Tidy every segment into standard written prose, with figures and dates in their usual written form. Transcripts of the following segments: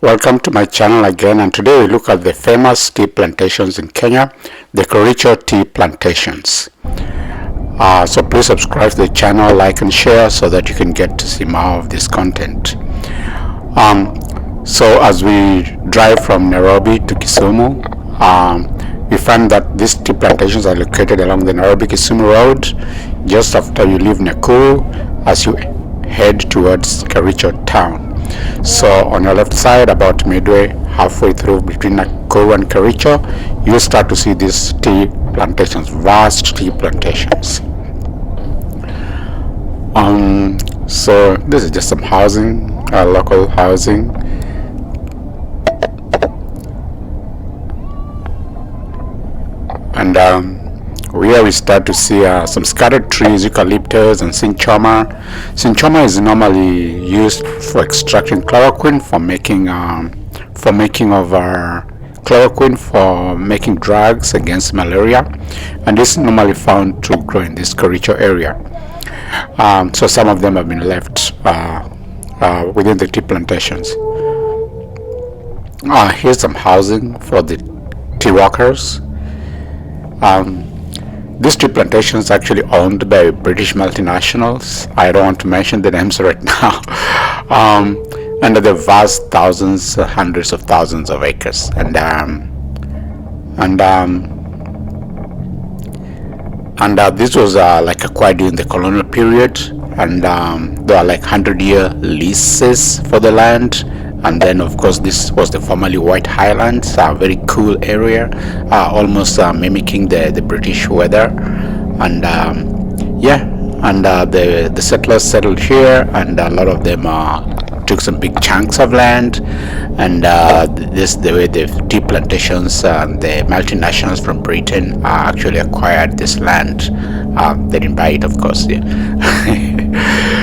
Welcome to my channel again, and today we look at the famous tea plantations in Kenya, the Kericho tea plantations. So please subscribe to the channel, like and share so that you can get to see more of this content. So as we drive from Nairobi to Kisumu, we find that these tea plantations are located along the Nairobi-Kisumu road, just after you leave Nakuru as you head towards Kericho town. So on your left side, about midway, halfway through between Nakuru and Kericho, you'll start to see these tea plantations, vast tea plantations. So this is just some housing, local housing. And here we start to see some scattered trees, eucalyptus and cinchona. Cinchona is normally used for extracting chloroquine for making chloroquine for making drugs against malaria, and this is normally found to grow in this Kericho area. So some of them have been left within the tea plantations. Here's some housing for the tea workers. These tea plantations are actually owned by British multinationals. I don't want to mention the names right now. And they're vast thousands, hundreds of thousands of acres. And this was like acquired during the colonial period. And there are like 100-year leases for the land. And then, of course, this was the formerly White Highlands, a very cool area, almost mimicking the British weather. And the settlers settled here, and a lot of them took some big chunks of land. And the tea plantations, the multinationals from Britain actually acquired this land. They didn't buy it, of course. Yeah.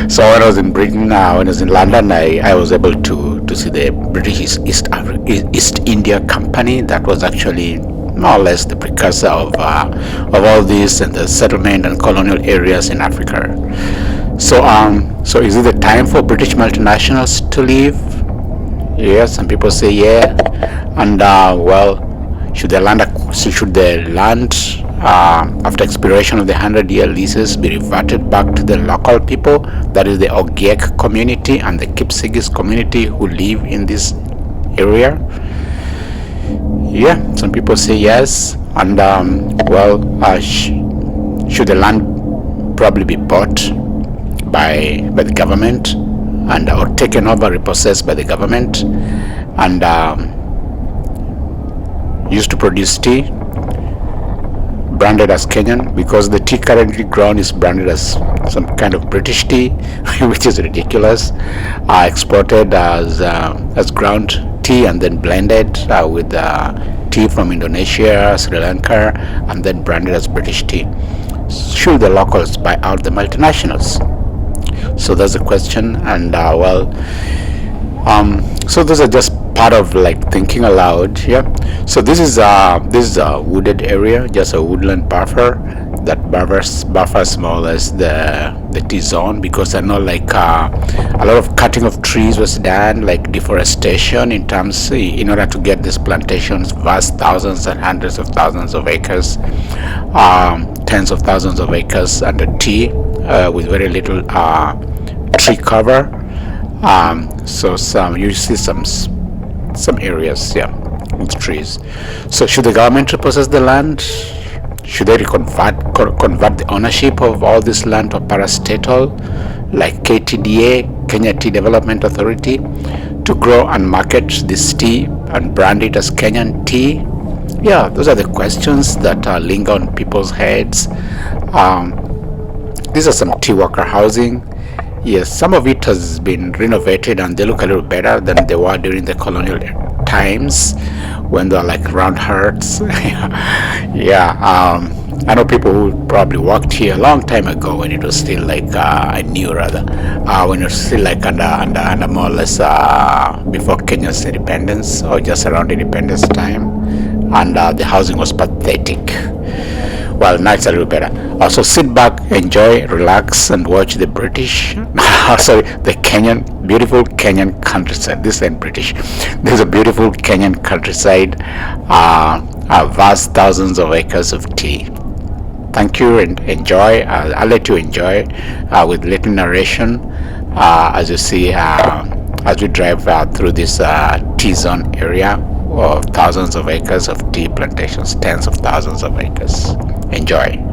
So when I was in Britain, when I was in London, I was able to see the British East India Company. That was actually more or less the precursor of all this and the settlement and colonial areas in Africa. So is it the time for British multinationals to leave? Yes, some people say yeah. And should the land after expiration of the 100-year leases be reverted back to the local people, that is the Ogiek community and the Kipsigis community who live in this area? Yeah, some people say yes. And should the land probably be bought by the government and or taken over, repossessed by the government, and used to produce tea, branded as Kenyan, because the tea currently grown is branded as some kind of British tea, which is ridiculous. Exported as ground tea and then blended with tea from Indonesia, Sri Lanka, and then branded as British tea. Should the locals buy out the multinationals? So that's the question. And so those are just part of like thinking aloud. Yeah. So this is a wooded area, just a woodland buffer that buffers more or less the T zone, because I know like a lot of cutting of trees was done, like deforestation in order to get these plantations, vast thousands and hundreds of thousands of acres, tens of thousands of acres under tea, with very little tree cover. So you see some areas, yeah, with trees. So should the government repossess the land? Should they convert the ownership of all this land to parastatal, like KTDA, Kenya Tea Development Authority, to grow and market this tea and brand it as Kenyan tea? Yeah, those are the questions that linger on people's heads. These are some tea worker housing. Yes, some of it has been renovated and they look a little better than they were during the colonial times when they were like round huts. Yeah, I know people who probably worked here a long time ago when it was still like when it was still like under more or less before Kenya's independence or just around independence time, and the housing was pathetic. Well, now it's a little better. Also, sit back, enjoy, relax, and watch the British, sorry, the Kenyan, beautiful Kenyan countryside. This ain't British. There's a beautiful Kenyan countryside, vast thousands of acres of tea. Thank you and enjoy. I'll let you enjoy with little narration as you see as we drive through this tea zone area of thousands of acres of tea plantations, tens of thousands of acres. Enjoy.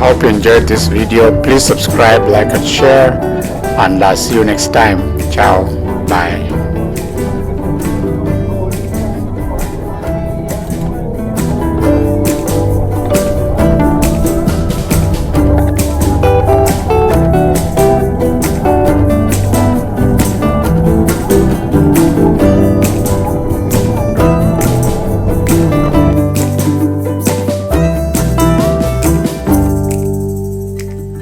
Hope you enjoyed this video. Please subscribe, like, and share. And see you next time. Ciao. Bye.